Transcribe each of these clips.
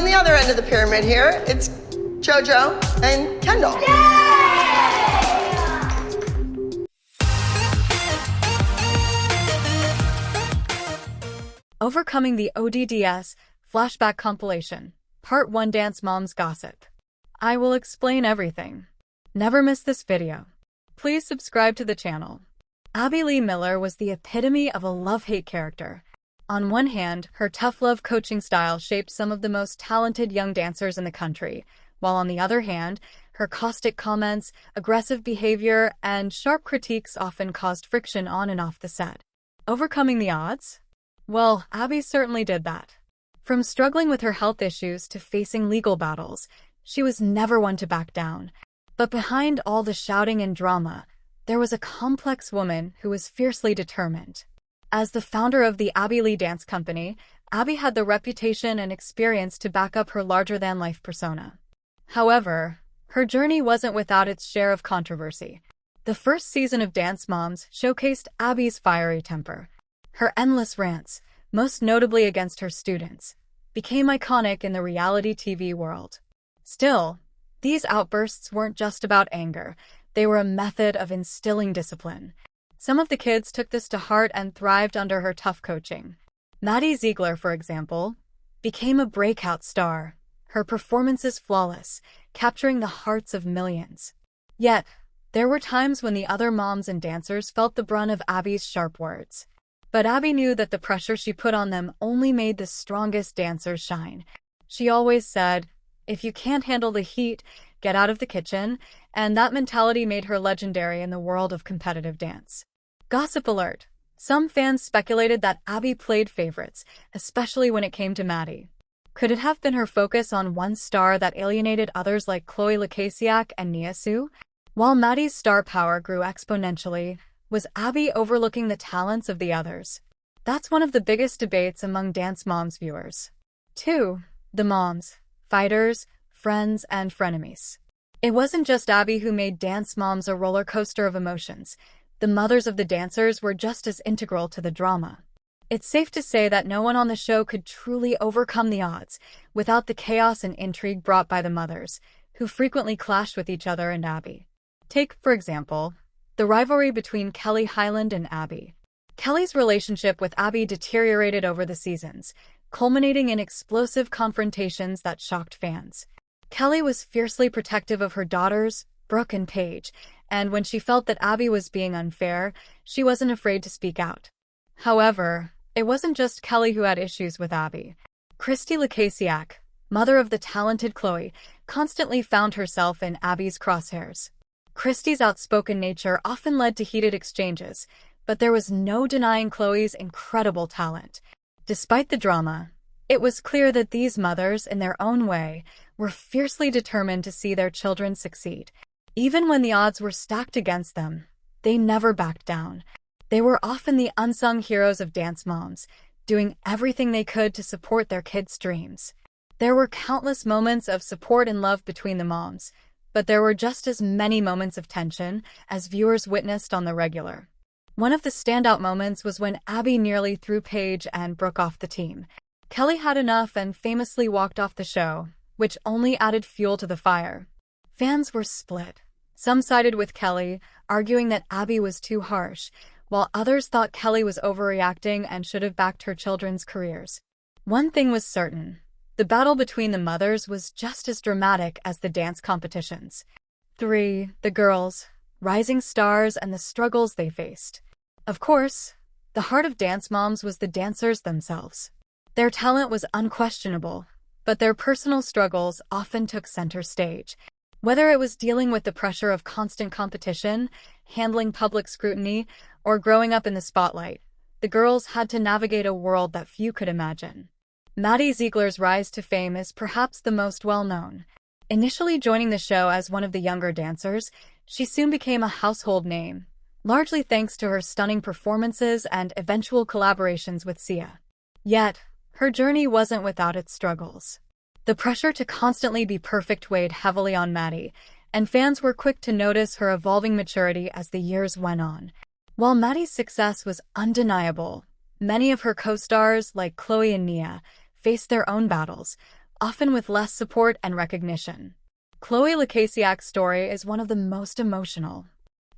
On the other end of the pyramid here, it's Jojo and Kendall. Overcoming the ODDS Flashback Compilation, Part 1 Dance Moms Gossip. I will explain everything. Never miss this video. Please subscribe to the channel. Abby Lee Miller was the epitome of a love-hate character. On one hand, her tough love coaching style shaped some of the most talented young dancers in the country, while on the other hand, her caustic comments, aggressive behavior, and sharp critiques often caused friction on and off the set. Overcoming the odds? Well, Abby certainly did that. From struggling with her health issues to facing legal battles, she was never one to back down. But behind all the shouting and drama, there was a complex woman who was fiercely determined. As the founder of the Abby Lee Dance Company, Abby had the reputation and experience to back up her larger-than-life persona. However, her journey wasn't without its share of controversy. The first season of Dance Moms showcased Abby's fiery temper. Her endless rants, most notably against her students, became iconic in the reality TV world. Still, these outbursts weren't just about anger. They were a method of instilling discipline. Some of the kids took this to heart and thrived under her tough coaching. Maddie, for example, became a breakout star, her performances flawless, capturing the hearts of millions. Yet, there were times when the other moms and dancers felt the brunt of Abby's sharp words. But Abby knew that the pressure she put on them only made the strongest dancers shine. She always said, "If you can't handle the heat, get out of the kitchen," and that mentality made her legendary in the world of competitive dance. Gossip alert. Some fans speculated that Abby played favorites, especially when it came to Maddie. Could it have been her focus on one star that alienated others like Chloe Lacasiak and Nia Su? While Maddie's star power grew exponentially, was Abby overlooking the talents of the others? That's one of the biggest debates among Dance Moms viewers. 2. The moms, fighters, friends, and frenemies. It wasn't just Abby who made Dance Moms a roller coaster of emotions. The mothers of the dancers were just as integral to the drama. It's safe to say that no one on the show could truly overcome the odds without the chaos and intrigue brought by the mothers, who frequently clashed with each other and Abby. Take, for example, the rivalry between Kelly Highland and Abby. Kelly's relationship with Abby deteriorated over the seasons, culminating in explosive confrontations that shocked fans. Kelly was fiercely protective of her daughters, Brooke and Paige, and when she felt that Abby was being unfair, she wasn't afraid to speak out. However, it wasn't just Kelly who had issues with Abby. Christy Lacasiak, mother of the talented Chloe, constantly found herself in Abby's crosshairs. Christy's outspoken nature often led to heated exchanges, but there was no denying Chloe's incredible talent. Despite the drama, it was clear that these mothers, in their own way, were fiercely determined to see their children succeed. Even when the odds were stacked against them, they never backed down. They were often the unsung heroes of Dance Moms, doing everything they could to support their kids' dreams. There were countless moments of support and love between the moms, but there were just as many moments of tension as viewers witnessed on the regular. One of the standout moments was when Abby nearly threw Paige and Brooke off the team. Kelly had enough and famously walked off the show, which only added fuel to the fire. Fans were split. Some sided with Kelly, arguing that Abby was too harsh, while others thought Kelly was overreacting and should have backed her children's careers. One thing was certain. The battle between the mothers was just as dramatic as the dance competitions. 3. The girls, rising stars, and the struggles they faced. Of course, the heart of Dance Moms was the dancers themselves. Their talent was unquestionable, but their personal struggles often took center stage. Whether it was dealing with the pressure of constant competition, handling public scrutiny, or growing up in the spotlight, the girls had to navigate a world that few could imagine. Maddie Ziegler's rise to fame is perhaps the most well-known. Initially joining the show as one of the younger dancers, she soon became a household name, largely thanks to her stunning performances and eventual collaborations with Sia. Yet, her journey wasn't without its struggles. The pressure to constantly be perfect weighed heavily on Maddie, and fans were quick to notice her evolving maturity as the years went on. While Maddie's success was undeniable, many of her co-stars, like Chloe and Nia, faced their own battles, often with less support and recognition. Chloe Lekasiak's story is one of the most emotional.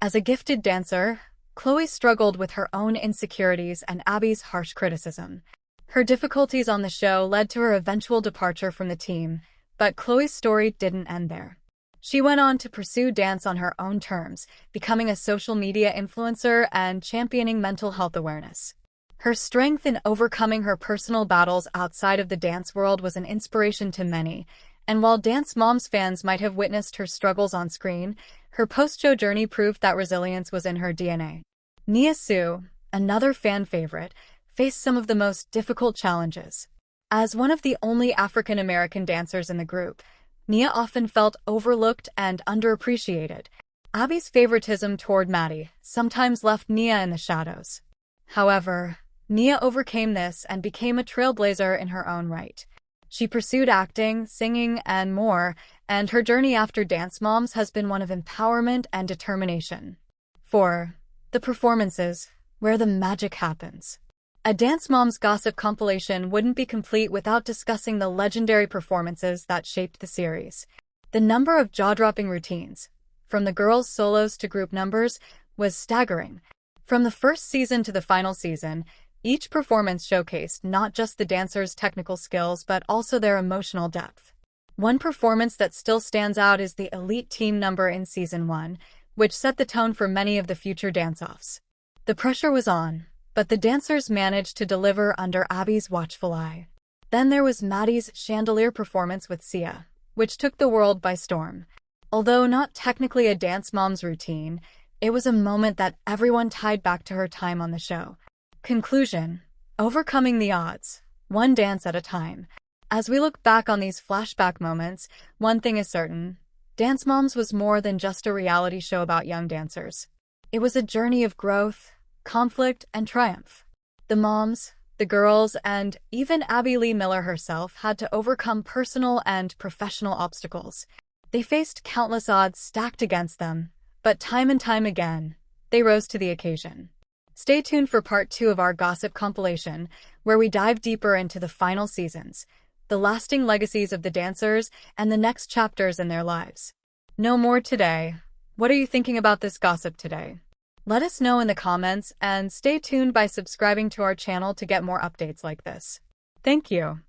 As a gifted dancer, Chloe struggled with her own insecurities and Abby's harsh criticism. Her difficulties on the show led to her eventual departure from the team, but Chloe's story didn't end there. She went on to pursue dance on her own terms, becoming a social media influencer and championing mental health awareness. Her strength in overcoming her personal battles outside of the dance world was an inspiration to many, and while Dance Moms fans might have witnessed her struggles on screen, her post-show journey proved that resilience was in her DNA. Nia Sue, another fan favorite, faced some of the most difficult challenges. As one of the only African-American dancers in the group, Nia often felt overlooked and underappreciated. Abby's favoritism toward Maddie sometimes left Nia in the shadows. However, Nia overcame this and became a trailblazer in her own right. She pursued acting, singing, and more, and her journey after Dance Moms has been one of empowerment and determination. 4. The performances, where the magic happens. A Dance Moms gossip compilation wouldn't be complete without discussing the legendary performances that shaped the series. The number of jaw-dropping routines, from the girls' solos to group numbers, was staggering. From the first season to the final season, each performance showcased not just the dancers' technical skills but also their emotional depth. One performance that still stands out is the elite team number in Season 1, which set the tone for many of the future dance-offs. The pressure was on, but the dancers managed to deliver under Abby's watchful eye. Then there was Maddie's chandelier performance with Sia, which took the world by storm. Although not technically a Dance Moms routine, it was a moment that everyone tied back to her time on the show. Conclusion: overcoming the odds, one dance at a time. As we look back on these flashback moments, one thing is certain: Dance Moms was more than just a reality show about young dancers. It was a journey of growth, conflict, and triumph. The moms, the girls, and even Abby Lee Miller herself had to overcome personal and professional obstacles. They faced countless odds stacked against them, but time and time again, they rose to the occasion. Stay tuned for part 2 of our gossip compilation, where we dive deeper into the final seasons, the lasting legacies of the dancers, and the next chapters in their lives. No more today. What are you thinking about this gossip today? Let us know in the comments, and stay tuned by subscribing to our channel to get more updates like this. Thank you.